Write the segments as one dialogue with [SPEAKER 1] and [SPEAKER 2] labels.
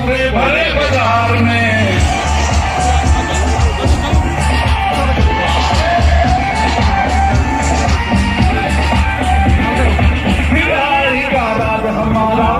[SPEAKER 1] पूरे भरे बाजार में बिहारी का राज हमारा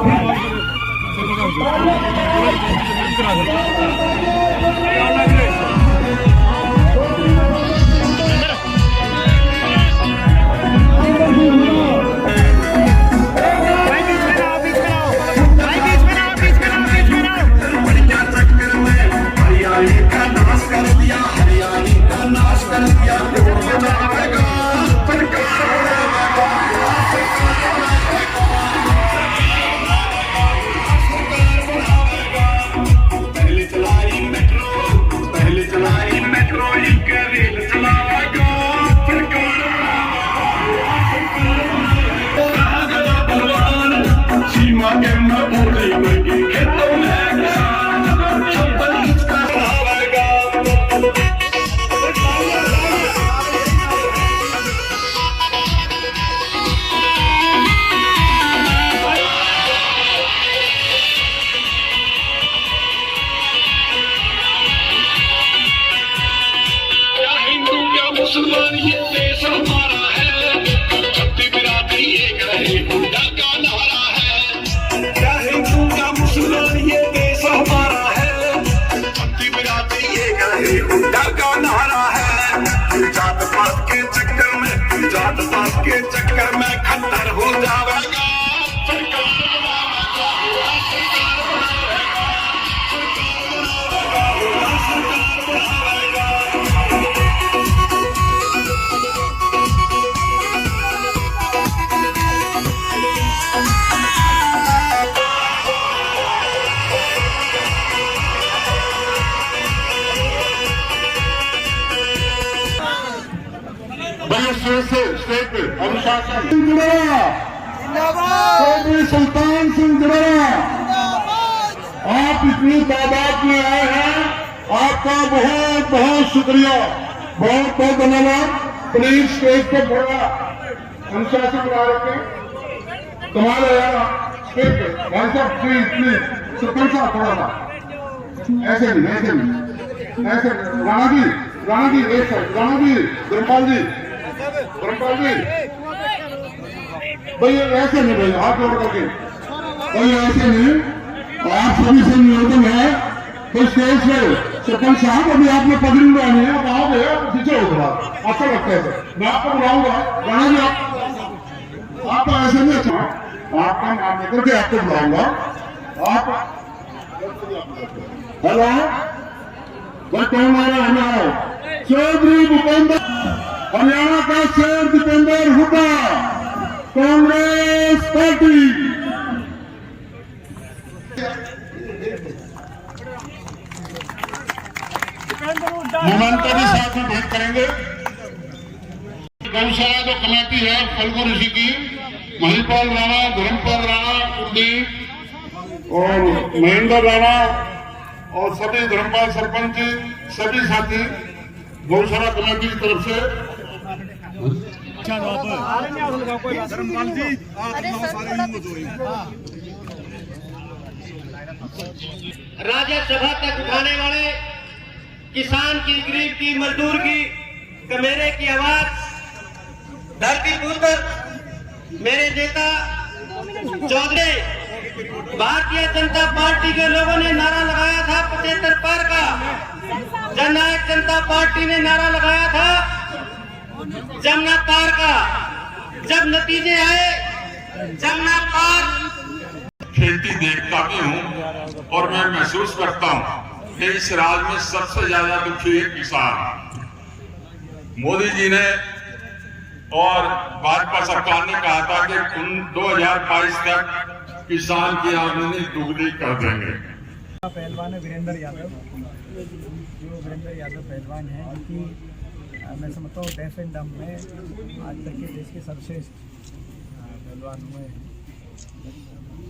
[SPEAKER 1] मुसलमान ये देश हमारा है, छत्ती बिरादरी एक रहे हुड्डा का नारा है। क्या हिंदू क्या मुसलमान ये देश हमारा है, छत्ती बिरादरी एक रहे हुड्डा का नारा है। जात पात के चक्कर में, जात पात के चक्कर में खत्तर हो जाएगा। स्टेट अनुशासन चौधरी सुल्तान सिंह जुड़ेगा। आप इतनी तादाद में आए हैं, आपका बहुत बहुत शुक्रिया, बहुत बहुत धन्यवाद। प्लीज स्टेज पे थोड़ा अनुशासन बना रखें। तुम्हारे यहाँ स्टेज पे भाई साहब प्लीज प्लीज सरपंच साहब थोड़ा सा ऐसे नहीं, ऐसे नहीं, ऐसे राणा जी एक साइड, राणा जी, धर्मपाल जी भैया ऐसे नहीं, भैया हाथ जोड़ करके भैया ऐसे नहीं। आप सभी से निवेदन है तो स्टेज पे सरपंच साहब अभी आपने पगड़ी उड़ानी है, आप आओगे आप पीछे हो थोड़ा, अच्छा लगता है। मैं आपको बुलाऊंगा राणा जी, आप ऐसे नहीं, अच्छा आपका नाम लेकर के आपको बुलाऊंगा। आप हेलो भाई कौन आ रहा है? चौधरी भूपेंद्र, हरियाणा का शेर दीपेंद्र हुड्डा, कांग्रेस पार्टी। मोमेंटरी साथ में भेंट करेंगे। गौशाला जो कमेटी है फल्गु ऋषि की, महिपाल राणा, धर्मपाल राणा, कुलदीप और महेंद्र राणा और सभी धर्मपाल सरपंच सभी साथी गौशाला कमेटी की तरफ से
[SPEAKER 2] राज्यसभा तक उठाने वाले किसान की, गरीब की, मजदूर की, कमेरे की आवाज धरती पुत्र मेरे नेता चौधरी, भारतीय जनता पार्टी के लोगों ने नारा लगाया था 75 पार का, जननायक जनता पार्टी ने नारा लगाया था जमुना पार का। जब नतीजे आए जमुना पार,
[SPEAKER 1] खेती देखता भी हूँ और मैं महसूस करता हूँ कि इस राज्य में सबसे ज्यादा दुखी है किसान। मोदी जी ने और भाजपा सरकार ने कहा था कि 2022 तक किसान की आमदनी दुगनी कर देंगे।
[SPEAKER 3] पहलवान है वीरेंद्र यादव, जो वीरेंद्र यादव पहलवान है, उनकी मैं समझता हूँ डेफ एंड डम में आज तक के देश के सर्वश्रेष्ठ पहलवान हुए हैं।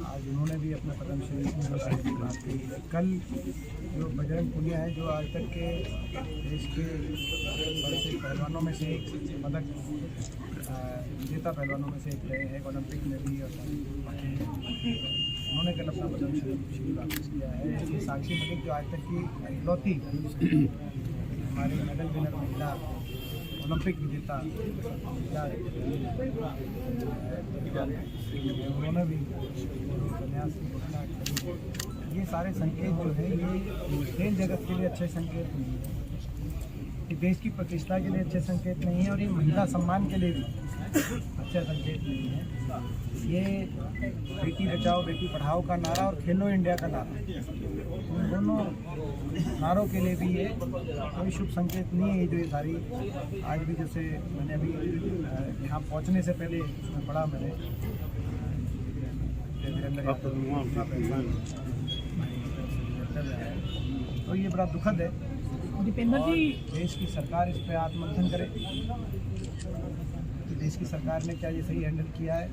[SPEAKER 3] आज उन्होंने भी अपना पद्मश्री की बात की। कल जो बजरंग पुनिया है, जो आज तक के देश के बड़े पहलवानों में से एक, पदक विजेता पहलवानों में से एक रहे हैं, ओलंपिक में भी और उन्होंने कल अपना पद्मश्री वापस किया है। साक्षी मलिक जो आज तक की इकलौती हमारी मेडल विनर महिला ओलंपिक विजेता उन्होंने भी संन्यास की घोषणा करी। ये सारे संकेत जो है ये खेल जगत के लिए अच्छे संकेत नहीं है, ये देश की प्रतिष्ठा के लिए अच्छे संकेत नहीं है, और ये महिला सम्मान के लिए भी अच्छा संकेत नहीं है। ये बेटी बचाओ बेटी पढ़ाओ का नारा और खेलो इंडिया का नारा, उन दोनों नारों के लिए भी ये कोई शुभ संकेत नहीं है। जो ये सारी आज भी जैसे मैंने अभी यहाँ पहुँचने से पहले उसमें पढ़ा मैंने तो ये बड़ा दुखद है। दीपेंद्र जी, देश की सरकार इस पर आत्ममंथन करे कि देश की सरकार ने क्या ये सही हैंडल किया है।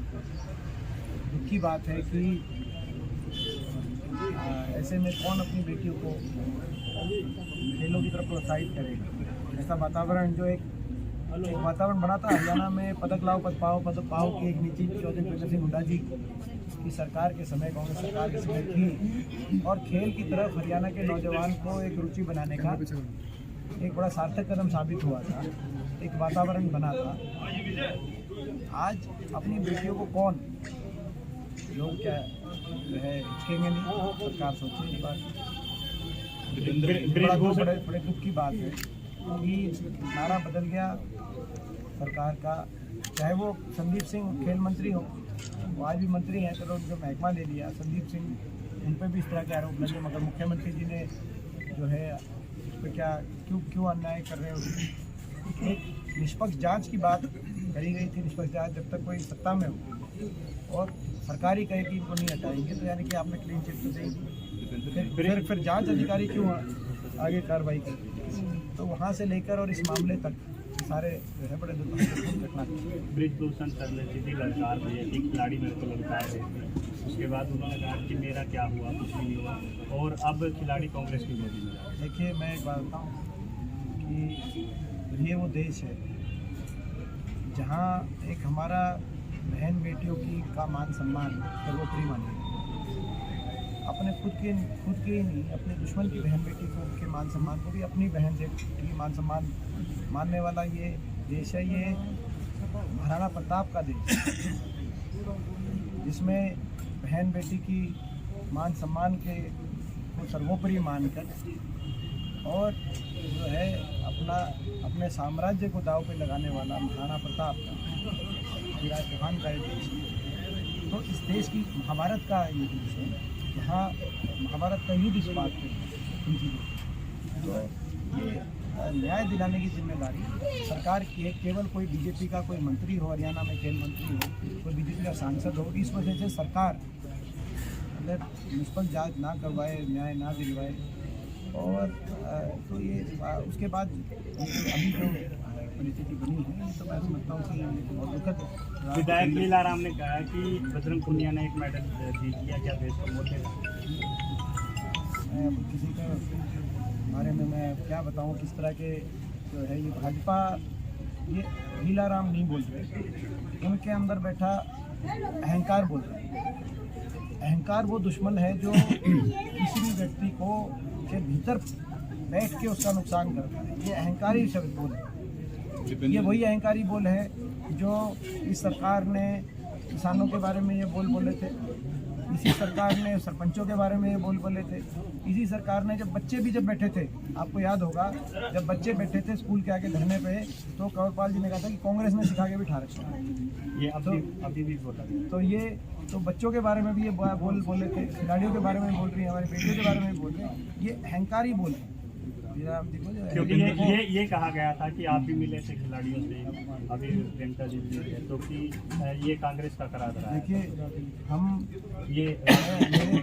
[SPEAKER 3] दुख की बात है कि ऐसे में कौन अपनी बेटियों को खेलों की तरफ प्रोत्साहित करेगा। ऐसा वातावरण जो एक वातावरण बना था हरियाणा में पदक लाओ पद पाओ की एक नीति चौधरी प्रताप सिंह हुड्डा जी की सरकार के समय, कांग्रेस सरकार के समय थी, और खेल की तरफ हरियाणा के नौजवान को एक रुचि बनाने का एक बड़ा सार्थक कदम साबित हुआ था, एक वातावरण बना था। आज अपनी बेटियों को कौन, लोग क्या जो है हिचकेंगे नहीं, सरकार सोचे इस बात। बड़े दुख की बात है कि नारा बदल गया सरकार का, चाहे वो संदीप सिंह खेल मंत्री हो, वो आज भी मंत्री हैं, चलो उनको महकमा ले लिया। संदीप सिंह, उन पर भी इस तरह के आरोप लगे, मगर मुख्यमंत्री जी ने जो है उस पर क्या क्यों अन्याय कर रहे हो। एक निष्पक्ष जांच की बात करी गई थी, निष्पक्ष जांच जब तक कोई सत्ता में हो और सरकारी कहे कि इनको नहीं हटाएंगे तो यानी कि आपने क्लीन चिट तो देगी, फिर जांच अधिकारी क्यों आगे कार्रवाई करें। तो वहाँ से लेकर और इस मामले तक सारे जो है बड़े दुर्भाग्यपूर्ण घटना।
[SPEAKER 4] ब्रिजभूषण सर ने सीधी ललकार दी है कि खिलाड़ी मेरे को ललकार रहे थे, उसके बाद उन्होंने कहा कि मेरा क्या हुआ, कुछ नहीं हुआ, और अब खिलाड़ी कांग्रेस की गोदी में जा।
[SPEAKER 3] देखिए, मैं एक बात बताऊँ कि ये वो देश है जहाँ एक हमारा बहन बेटियों का मान सम्मान सर्वोपरि माना है। अपने खुद के ही नहीं, अपने दुश्मन की बहन बेटी को, उनके मान सम्मान को भी अपनी बहन से मान सम्मान मानने वाला ये देश है। ये महाराणा प्रताप का देश, जिसमें बहन बेटी की मान सम्मान के को सर्वोपरि मानकर और जो है अपने साम्राज्य को दांव पे लगाने वाला महाराणा प्रताप का, शिवराज चौहान का ये देश है। तो इस देश की महाभारत का ये देश है, यहाँ महाभारत का युद्ध इस बात पे तो ये न्याय दिलाने की जिम्मेदारी सरकार की है। केवल कोई बीजेपी का कोई मंत्री हो, हरियाणा में खेल मंत्री हो, कोई बीजेपी का सांसद हो, इस वजह से सरकार अगर निष्पक्ष जांच ना करवाए, न्याय ना दिलवाए, और तो ये उसके बाद अभी जो परिस्थिति बनी है तो मैं समझता हूँ कि बहुत दुखद।
[SPEAKER 4] विधायक लीलाराम ने कहा कि बजरंग पुनिया ने एक मेडल जीत लिया, क्या देश को मोड़ेगा?
[SPEAKER 3] मैं अब किसी के बारे में मैं क्या बताऊँ, किस तरह के जो है ये भाजपा, ये लीलाराम नहीं बोल रहे, उनके अंदर बैठा अहंकार बोल रहे हैं। अहंकार वो दुश्मन है जो किसी भी व्यक्ति को के भीतर बैठ के उसका नुकसान करता है। ये अहंकारी शब्द बोल है, ये वही अहंकारी बोल है जो इस सरकार ने किसानों के बारे में ये बोले थे, इसी सरकार ने सरपंचों के बारे में ये बोले थे, इसी सरकार ने जब बैठे थे, आपको याद होगा जब बच्चे बैठे थे स्कूल के आगे धरने पे, तो कंवरपाल जी ने कहा था कि कांग्रेस ने सिखा के बिठा रखा है।
[SPEAKER 4] ये अभी भी बोला।
[SPEAKER 3] तो ये तो बच्चों के बारे में भी ये बोले थे, खिलाड़ियों के बारे में बोल रही है, हमारी बेटियों के बारे में बोल रहे हैं, ये अहंकारी बोल है।
[SPEAKER 4] क्योंकि ये कहा गया था कि आप भी मिले थे खिलाड़ियों से, अभी प्रियंका जी भी मिले, तो कि ये कांग्रेस का करा रहा है।
[SPEAKER 3] देखिए, हम ये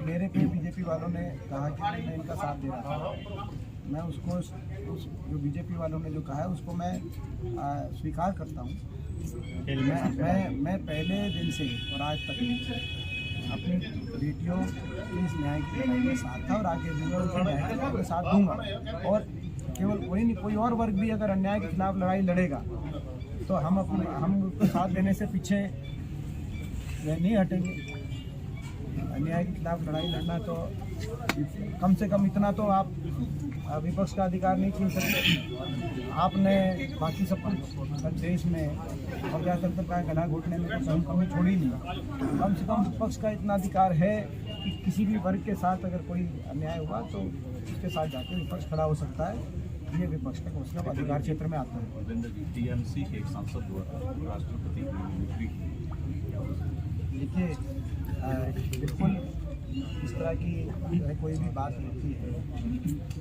[SPEAKER 3] मेरे पे बीजेपी वालों ने कहा कि मैं इनका साथ दे रहा था, मैं उसको जो बीजेपी वालों ने जो कहा है उसको मैं स्वीकार करता हूँ। मैं पहले दिन से और आज तक अपनी बेटियों की इस न्याय की लड़ाई में साथ था और आगे भी मैं उनके न्याय के लिए साथ दूंगा। और केवल वही नहीं, कोई और वर्ग भी अगर अन्याय के खिलाफ लड़ाई लड़ेगा तो हम उसको साथ देने से पीछे नहीं हटेंगे। अन्याय के खिलाफ लड़ाई लड़ना तो कम से कम इतना तो आप विपक्ष का अधिकार नहीं छीन सकते। आपने बाकी सब कुछ देश में और क्या करते का गला घोटने में तो कमी छोड़ी नहीं। कम से कम विपक्ष का इतना अधिकार है कि किसी भी वर्ग के साथ अगर कोई अन्याय हुआ तो उसके साथ जाकर विपक्ष खड़ा हो सकता है। ये विपक्ष का उसका अधिकार क्षेत्र में आता है।
[SPEAKER 5] टीएमसी के एक सांसद द्वारा राष्ट्रपति की नियुक्ति की।
[SPEAKER 3] देखिए बिल्कुल इस तरह की कोई भी बात होती है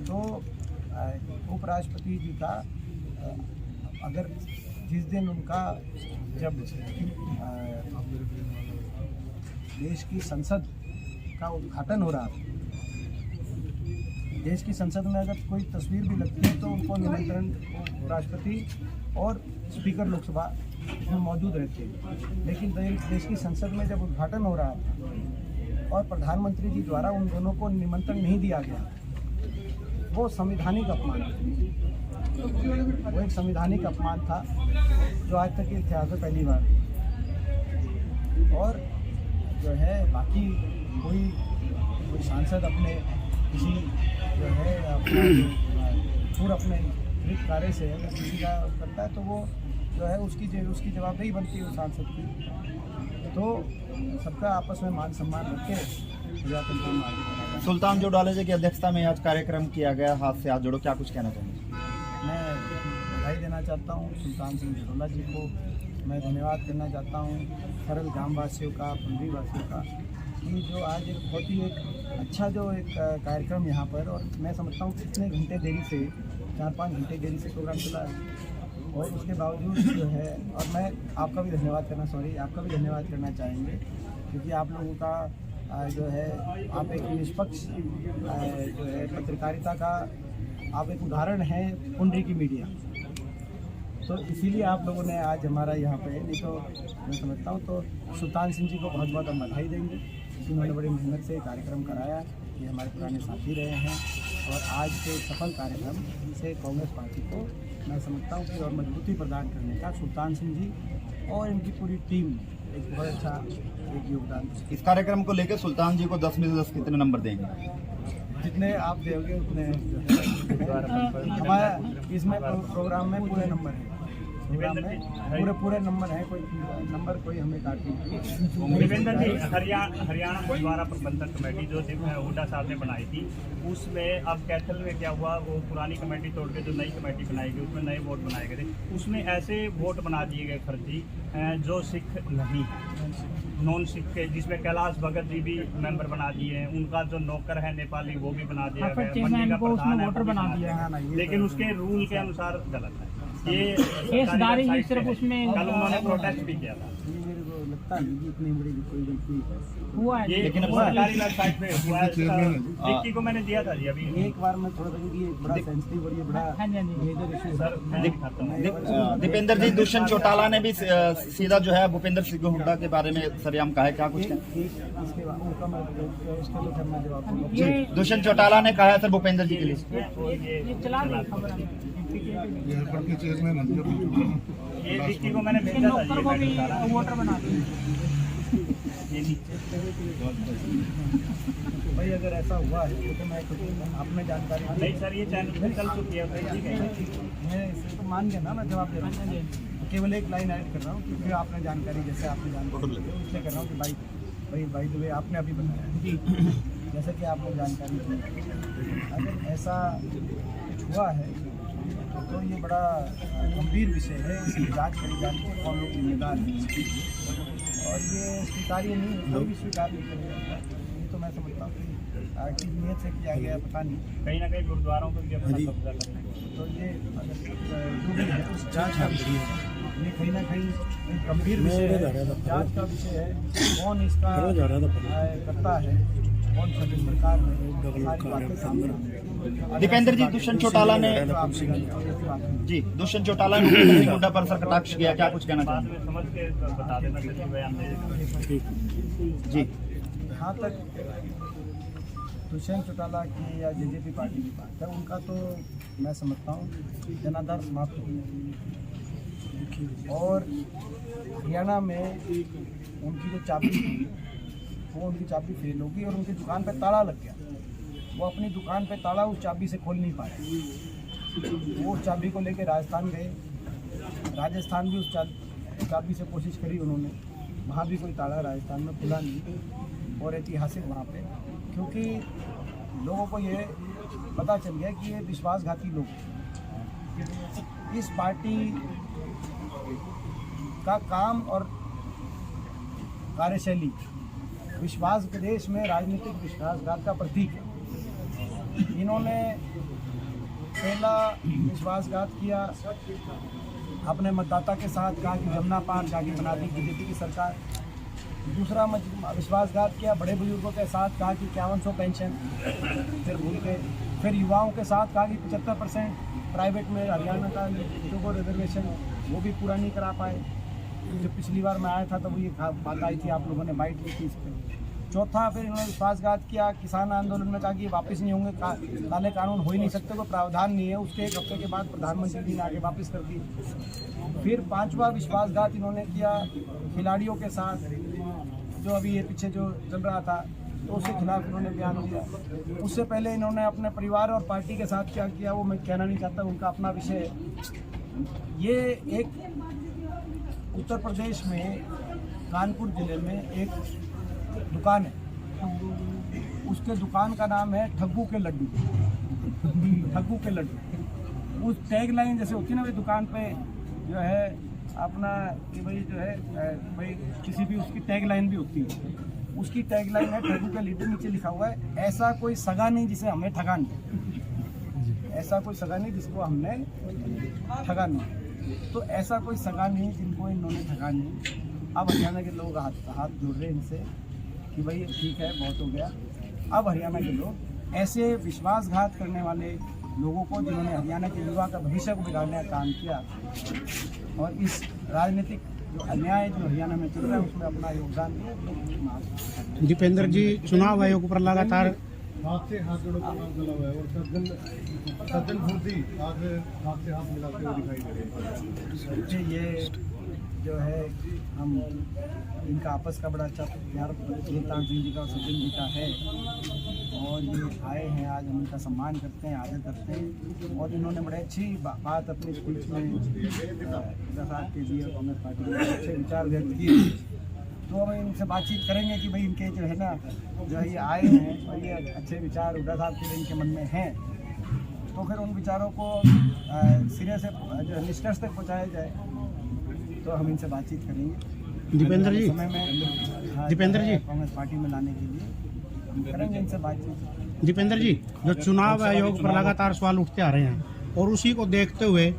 [SPEAKER 3] तो उपराष्ट्रपति जी का अगर जिस दिन उनका जब देश की संसद का उद्घाटन हो रहा, देश की संसद में अगर कोई तस्वीर भी लगती है तो उनको निमंत्रण राष्ट्रपति और स्पीकर लोकसभा में मौजूद रहते हैं। लेकिन देश की संसद में जब उद्घाटन हो रहा और प्रधानमंत्री जी द्वारा उन दोनों को निमंत्रण नहीं दिया गया, वो संवैधानिक अपमान, वो एक संवैधानिक अपमान था जो आज तक के इतिहास में पहली बार। और जो है बाकी कोई सांसद अपने किसी जो है पूरा अपने गृह कार्य से अगर किसी का करता है तो वो जो है उसकी जवाबदेही बनती है उस सांसद की। तो सबका आपस में मान सम्मान रख के
[SPEAKER 6] सुल्तान जोड़ाले जी की अध्यक्षता में आज कार्यक्रम किया गया, हाथ से हाथ जोड़ो, क्या कुछ कहना चाहेंगे?
[SPEAKER 3] मैं बधाई देना चाहता हूँ सुल्तान सिंह जोड़ाला जी को। मैं धन्यवाद करना चाहता हूँ सरल गाँव वासियों का, पंडरी वासियों का, कि जो आज एक बहुत ही एक अच्छा जो एक कार्यक्रम यहाँ पर, और मैं समझता हूँ कितने घंटे देरी से 4-5 घंटे देरी से प्रोग्राम चला है और उसके बावजूद जो है, और मैं आपका भी धन्यवाद करना चाहेंगे क्योंकि आप लोगों का जो है आप एक निष्पक्ष जो है पत्रकारिता का आप एक उदाहरण हैं पुंडरी की मीडिया। तो इसीलिए आप लोगों ने आज हमारा यहाँ पे, नहीं तो मैं समझता हूँ तो सुल्तान सिंह जी को बहुत बहुत हम बधाई देंगे। उन्होंने बड़ी मेहनत से कार्यक्रम कराया, ये हमारे पुराने साथी रहे हैं और आज के सफल कार्यक्रम से कांग्रेस पार्टी को मैं समझता हूँ कि और मजबूती प्रदान करने का सुल्तान सिंह जी और इनकी पूरी टीम एक बहुत अच्छा एक योगदान।
[SPEAKER 6] इस कार्यक्रम को लेकर सुल्तान जी को 10 में से 10 कितने नंबर देंगे?
[SPEAKER 3] जितने आप दोगे उतने हमारा इसमें प्रोग्राम में पूरे नंबर है, प्रोग्राम में पूरे नंबर है, कोई नंबर कोई हमें काट नहीं।
[SPEAKER 4] देवेंद्र जी, हरियाणा गुरुद्वारा प्रबंधक कमेटी जो हुड्डा साहब ने बनाई थी, उसमें अब कैथल में क्या हुआ, वो पुरानी कमेटी तोड़ के जो नई कमेटी बनाई गई उसमें नए वोट बनाए गए थे, उसमें ऐसे वोट बना दिए गए फर्जी जो सिख नहीं, नॉन सिख के, जिसमें कैलाश भगत जी भी मेंबर बना दिए हैं, उनका जो नौकर है नेपाली वो भी बना दिया गया, मंडी का प्रधान है बना दिया है, लेकिन उसके रूल के अनुसार गलत है। ये सिर्फ उसमें कल उन्होंने प्रोटेस्ट भी किया था।
[SPEAKER 3] लगता नहीं कि इतनी बड़ी कोई गलती
[SPEAKER 4] हुआ है, लेकिन सरकारी वेबसाइट पे हुआ है, डिक्की को मैंने दिया था जी अभी
[SPEAKER 3] एक बार में थोड़ा सा ये बड़ा सेंसिटिव और ये बड़ा मेजर इशू सर।
[SPEAKER 6] दीपेंद्र जी, दुष्यंत चौटाला ने भी सीधा जो है भूपेंद्र सिंह हुड्डा के बारे में सरेआम कहा है, क्या कुछ कहें? दुष्यंत चौटाला ने कहा है सर भूपेंद्र जी के लिए
[SPEAKER 4] ये डिक्की को मैंने भेजा था
[SPEAKER 3] वोटर बना भाई अगर ऐसा हुआ है तो मैं आपने जानकारी
[SPEAKER 4] नहीं सर, ये चैनल में चल चुकी है,
[SPEAKER 3] मैं इसे तो मान गया ना, मैं जवाब दे रहा हूँ, केवल एक लाइन ऐड कर रहा हूँ क्योंकि आपने जानकारी, जैसे आपने जानकारी इसलिए कर रहा हूँ कि भाई दुबे आपने अभी बताया जैसे कि आपने जानकारी दी, अगर ऐसा कुछ हुआ है तो ये बड़ा गंभीर विषय है, इसकी जांच करी जानी चाहिए, कौन लोग जिम्मेदार हैं और ये स्वीकार्य नहीं, कोई भी स्वीकार नहीं करेगा। ये तो मैं समझता हूँ कि किस नियत से किया गया पता नहीं,
[SPEAKER 4] कहीं ना कहीं गुरुद्वारों पर भी अपना कब्जा करना है,
[SPEAKER 3] तो ये जो भी है उस जाँच का विषय है, ये कहीं ना कहीं एक गंभीर विषय है, जाँच का विषय है, कौन इसका करता है, कौन सभी सरकार में सारी बातें सामने।
[SPEAKER 6] दीपेंद्र जी, दुष्यंत चौटाला ने भूपेंद्र सिंह हुड्डा पर सर कटाक्ष किया, क्या कुछ कहना चाहेंगे?
[SPEAKER 4] समझ के बता देना
[SPEAKER 6] जी,
[SPEAKER 3] यहाँ तक दुष्यंत चौटाला की या जेजेपी पार्टी की बात है, उनका तो मैं समझता हूँ जनाधार समाप्त हो गया और हरियाणा में उनकी जो चाबी थी वो उनकी चाबी फेल होगी और उनकी दुकान पर ताला लग गया। वो अपनी दुकान पे ताला उस चाबी से खोल नहीं पाए। वो उस चाबी को लेकर राजस्थान गए, राजस्थान भी उस चाबी से कोशिश करी उन्होंने, वहाँ भी कोई ताला राजस्थान में खुला नहीं। और ऐतिहासिक वहाँ पे, क्योंकि लोगों को ये पता चल गया कि ये विश्वासघाती लोग, इस पार्टी का काम और कार्यशैली विश्वास के देश में राजनीतिक विश्वासघात का प्रतीक है। इन्होंने पहला विश्वासघात किया अपने मतदाता के साथ, कहा कि जमुना पार जाके बना दी बीजेपी की सरकार। दूसरा विश्वासघात किया बड़े बुजुर्गों के साथ, कहा कि 5100 पेंशन फिर भूल के। फिर युवाओं के साथ कहा कि 75% प्राइवेट में हरियाणा का जो को रिजर्वेशन वो भी पूरा नहीं करा पाए। जो पिछली बार मैं आया था तो वो ये बात आई थी, आप लोगों ने बाइट ली थी इस पर। चौथा फिर इन्होंने विश्वासघात किया किसान आंदोलन में, कहा कि वापस नहीं होंगे, काले कानून हो ही नहीं सकते, कोई प्रावधान नहीं है। उसके एक हफ्ते के बाद प्रधानमंत्री जी ने आगे वापस कर दी। फिर पांचवा विश्वासघात इन्होंने किया खिलाड़ियों के साथ, जो अभी ये पीछे जो चल रहा था तो उसके खिलाफ इन्होंने बयान दिया। उससे पहले इन्होंने अपने परिवार और पार्टी के साथ क्या किया वो मैं कहना नहीं चाहता, उनका अपना विषय है। ये एक उत्तर प्रदेश में कानपुर जिले में एक दुकान है, उसके दुकान का नाम है ठग्गू के लड्डू। ठग्गू के लड्डू, उस टैग लाइन जैसे होती है ना भाई दुकान पे जो है अपना कि भाई जो है भाई किसी भी उसकी टैग लाइन भी होती है, उसकी टैग लाइन है ठग्गू के लड्डू। नीचे लिखा हुआ है ऐसा कोई सगा नहीं जिसे हमें ठगा नहीं, ऐसा कोई सगा नहीं जिसको हमने ठगा नहीं। तो ऐसा कोई सगा नहीं जिनको इन्होंने ठगा नहीं। अब हरियाणा के लोग हाथ जोड़ रहे हैं इनसे कि भाई ठीक है बहुत हो गया। अब हरियाणा के लोग ऐसे विश्वासघात करने वाले लोगों को, जिन्होंने हरियाणा के युवा का भविष्य को बिगाड़ने का काम किया और इस राजनीतिक जो अन्याय जो हरियाणा में चल रहा है उसमें अपना योगदान दिया।
[SPEAKER 7] दीपेंद्र जी, चुनाव आयोग पर लगातार
[SPEAKER 1] हाथ से हाथ जोड़ो काम चला हुआ है और सज्जन फुर्ती आज हाथ से हाथ मिलाते हुए दिखाई दे रहे हैं।
[SPEAKER 3] ये जो है हम इनका आपस का बड़ा अच्छा प्यार जगतान सिंह जी का और सज्जन जी का है और ये आए हैं आज, हम इनका सम्मान करते हैं, आदर करते हैं। और इन्होंने बड़े अच्छी बात अपनी स्पीच में प्रसाद के लिए कांग्रेस पार्टी के अच्छे विचार व्यक्त किए। तो हम इनसे बातचीत करेंगे कि भाई इनके जो है ना जो है ये आए हैं और ये अच्छे विचार हुड्डा साहब के लिए इनके मन में हैं, तो फिर उन विचारों को सिरे से जो निष्कर्ष तक पहुँचाया जाए, तो हम इनसे बातचीत करेंगे।
[SPEAKER 7] दीपेंद्र जी,
[SPEAKER 3] समय में
[SPEAKER 7] दीपेंद्र जी
[SPEAKER 3] कांग्रेस पार्टी में लाने के लिए हम करेंगे इनसे बातचीत।
[SPEAKER 7] दीपेंद्र जी, जो चुनाव आयोग पर लगातार सवाल उठते आ रहे हैं और उसी को देखते हुए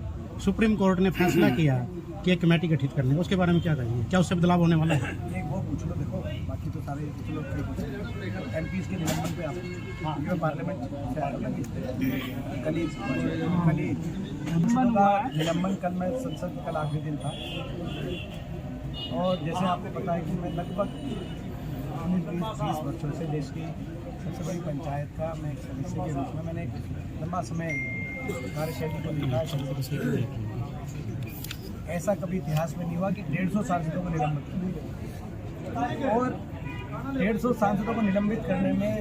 [SPEAKER 7] सुप्रीम कोर्ट ने फैसला किया कि एक कमेटी गठित करने, उसके बारे में क्या कहेंगे? क्या उससे बदलाव होने वाला है?
[SPEAKER 3] एक वो पूछ लो, देखो बाकी तो सारे कुछ लोग MP के निलंबन पे आप पार्लियामेंट से निलंबन कल में संसद कल आखिरी दिन था और जैसे आपको पता है कि मैं लगभग 20 वर्षों से देश की सबसे बड़ी पंचायत का मैं एक सदस्य के रूप में मैंने एक लंबा समय कार्यशैली को देखा। ऐसा कभी इतिहास में नहीं हुआ कि 150 सांसदों को निलंबित किया और 150 सांसदों को निलंबित करने में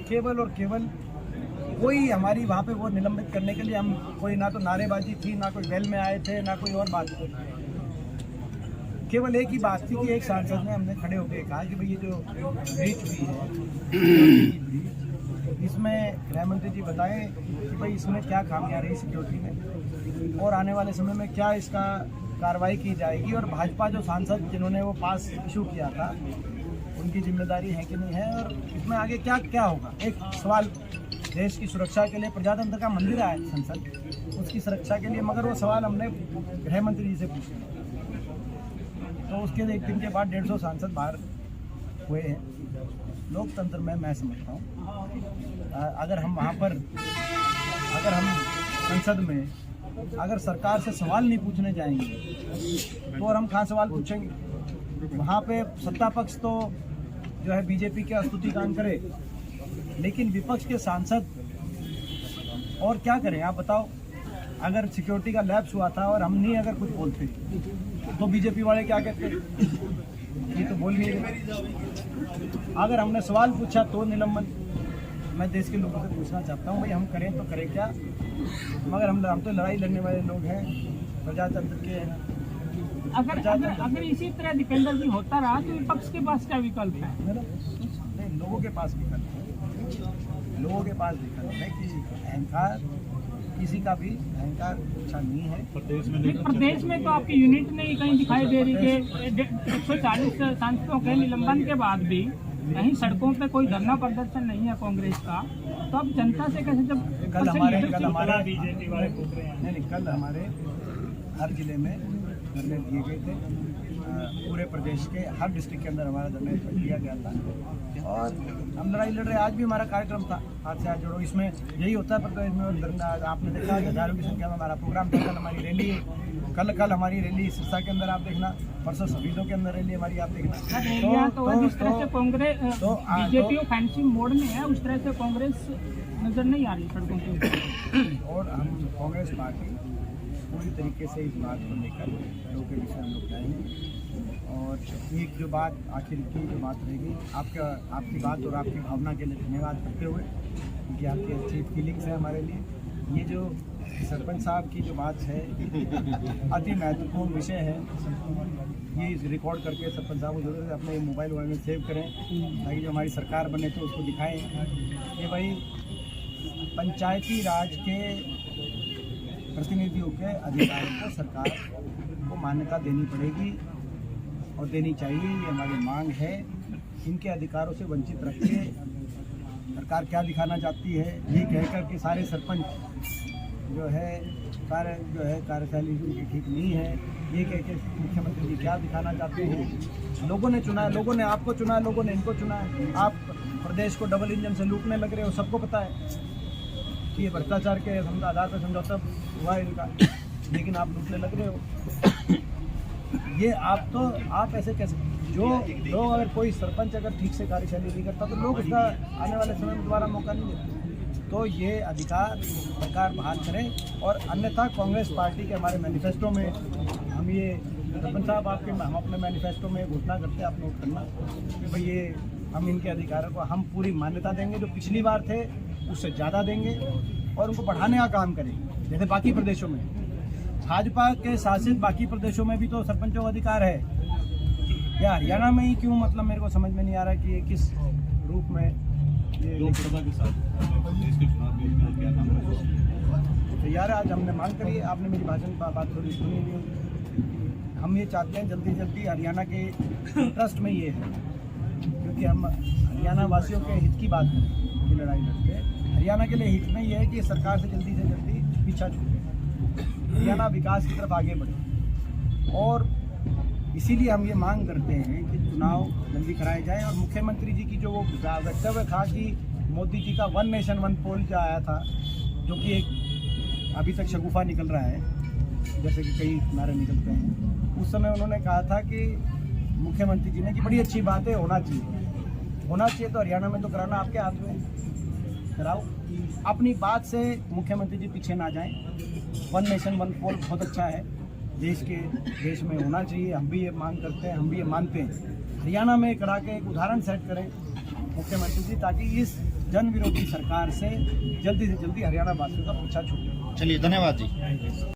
[SPEAKER 3] केवल और केवल कोई हमारी वहाँ पे वो निलंबित करने के लिए हम कोई ना तो नारेबाजी थी, ना कोई वेल में आए थे, ना कोई और बात थी। केवल एक ही बात थी कि एक सांसद ने हमने खड़े होकर कहा कि भाई ये जो ब्रीच हुई है इसमें गृह मंत्री जी बताएं कि भाई इसमें क्या खामियां रही सिक्योरिटी में और आने वाले समय में क्या इसका कार्रवाई की जाएगी और भाजपा जो सांसद जिन्होंने वो पास इशू किया था उनकी जिम्मेदारी है कि नहीं है और इसमें आगे क्या क्या होगा। एक सवाल देश की सुरक्षा के लिए प्रजातंत्र का मंदिर है संसद, उसकी सुरक्षा के लिए, मगर वो सवाल हमने गृह मंत्री जी से पूछे तो उसके एक दिन के बाद 150 सांसद बाहर हुए हैं। लोकतंत्र में मैं समझता हूँ अगर हम वहाँ पर अगर हम संसद में अगर सरकार से सवाल नहीं पूछने जाएंगे तो और हम कहाँ सवाल पूछेंगे। वहाँ पे सत्ता पक्ष तो जो है बीजेपी के स्तुतिगान करे, लेकिन विपक्ष के सांसद और क्या करें आप बताओ। अगर सिक्योरिटी का लैप्स हुआ था और हम नहीं अगर कुछ बोलते तो बीजेपी वाले क्या कहते, ये तो बोल नहीं रहे। अगर हमने सवाल पूछा तो निलंबन। मैं देश के लोगों से पूछना चाहता हूँ भाई हम करें तो करें क्या, मगर हम तो लड़ाई लड़ने वाले लोग हैं, प्रजातंत्र के हैं।
[SPEAKER 8] अगर इसी तरह दीपेंद्र जी होता रहा तो विपक्ष के पास क्या विकल्प है?
[SPEAKER 3] नहीं, लोगों के पास विकल्प है, लोगों के पास विकल्प है कि अहंकार, किसी का भी अहंकार अच्छा नहीं है।
[SPEAKER 8] प्रदेश में तो आपकी यूनिट नहीं कहीं दिखाई दे रही कि 140 सांसदों के निलंबन के बाद भी कहीं सड़कों पे कोई धरना प्रदर्शन नहीं है कांग्रेस का, तो अब जनता से कैसे जब
[SPEAKER 3] कल हमारे
[SPEAKER 4] बीजेपी वाले पूछ रहे हैं।
[SPEAKER 3] नहीं, कल हमारे हर जिले में धरने दिए गए थे, पूरे प्रदेश के हर डिस्ट्रिक्ट के अंदर हमारा धरना दिया गया था और हम लड़ाई लड़ रहे। आज भी हमारा कार्यक्रम था हाथ से हाथ जोड़ो, इसमें यही होता है प्रदेश में। आपने देखा हजारों की संख्या में हमारा प्रोग्राम था। कल हमारी रैली, कल हमारी रैली सिरसा के अंदर आप देखना, परसों शहीदों के अंदर रैली हमारी आप देखना।
[SPEAKER 8] तो जिस तरह से कांग्रेस बीजेपी ऑफेंसिव मोड में है उस तरह से कांग्रेस नजर नहीं आ रही सड़कों के।
[SPEAKER 3] और हम कांग्रेस पार्टी पूरी तरीके से इस बात को लेकर लोगों के विषय हम लोग जाएंगे। और एक जो बात आखिर की जो बात रहेगी, आपकी बात और आपकी भावना के लिए धन्यवाद करते हुए, क्योंकि आपकी अच्छी फीलिंग्स है हमारे लिए। ये जो सरपंच साहब की जो बात है अति महत्वपूर्ण विषय है, ये रिकॉर्ड करके सरपंच साहब को जरूर अपने मोबाइल वगैरह में सेव करें ताकि जो हमारी सरकार बने तो उसको दिखाएं कि भाई पंचायती राज के प्रतिनिधियों के अधिकारों को सरकार को मान्यता देनी पड़ेगी और देनी चाहिए। ये हमारी मांग है। इनके अधिकारों से वंचित रख के सरकार क्या दिखाना चाहती है, ये कहकर के सारे सरपंच जो है कार्यशैली उनकी ठीक नहीं है, ये कह के मुख्यमंत्री जी क्या दिखाना चाहते हैं। लोगों ने चुना है, लोगों ने आपको चुना है, लोगों ने इनको चुना है। आप प्रदेश को डबल इंजन से लूटने लग रहे हो, सबको पता है कि ये भ्रष्टाचार के आधार पर समझौता हुआ है इनका, लेकिन आप लूटने लग रहे हो। ये आप ऐसे कैसे, जो लोग अगर कोई सरपंच अगर ठीक से कार्यशैली नहीं करता तो लोग उसका आने वाले समय में दोबारा मौका नहीं देते। तो ये अधिकार सरकार बहाल करे। और अन्यथा कांग्रेस पार्टी के हमारे मैनिफेस्टो में हम ये सरपंच साहब हम अपने मैनिफेस्टो में घोषणा करते हैं, आप नोट करना कि भाई ये हम इनके अधिकारों को हम पूरी मान्यता देंगे, जो पिछली बार थे उससे ज़्यादा देंगे और उनको बढ़ाने का काम करेंगे। जैसे बाकी प्रदेशों में, भाजपा के शासित बाकी प्रदेशों में भी तो सरपंचों का अधिकार है, या हरियाणा में ही क्यों, मतलब मेरे को समझ में नहीं आ रहा कि ये किस रूप में ये
[SPEAKER 5] लोकसभा के साथ देश के चुनाव में क्या नाम है?
[SPEAKER 3] तो यार आज हमने मांग करी है, आपने मेरी भाषण बात थोड़ी सुनी नहीं। हम ये चाहते हैं जल्दी जल्दी हरियाणा के इंटरेस्ट में ये है, क्योंकि हम हरियाणा वासियों के हित की बात करें कि लड़ाई लड़ते हैं। हरियाणा के लिए हित में ये है कि सरकार से जल्दी पीछा छूटे, हरियाणा विकास की तरफ आगे बढ़े। और इसीलिए हम ये मांग करते हैं कि चुनाव जल्दी कराए जाए। और मुख्यमंत्री जी की जो वो वक्तव्य था कि मोदी जी का 1 नेशन 1 पोल जो आया था, जो कि एक अभी तक शगुफा निकल रहा है, जैसे कि कई नारे निकलते हैं, उस समय उन्होंने कहा था कि मुख्यमंत्री जी ने कि बड़ी अच्छी बात है, होना चाहिए तो हरियाणा में तो कराना आपके हाथ में, कराओ। अपनी बात से मुख्यमंत्री जी पीछे ना जाएं। 1 नेशन 1 पोल बहुत अच्छा है, देश में होना चाहिए। हम भी ये मांग करते हैं, हम भी ये मानते हैं। हरियाणा में करा के एक उदाहरण सेट करें मुख्यमंत्री जी, ताकि इस जन विरोधी सरकार से जल्दी हरियाणा वासियों का पीछा छूटे।
[SPEAKER 6] चलिए, धन्यवाद जी।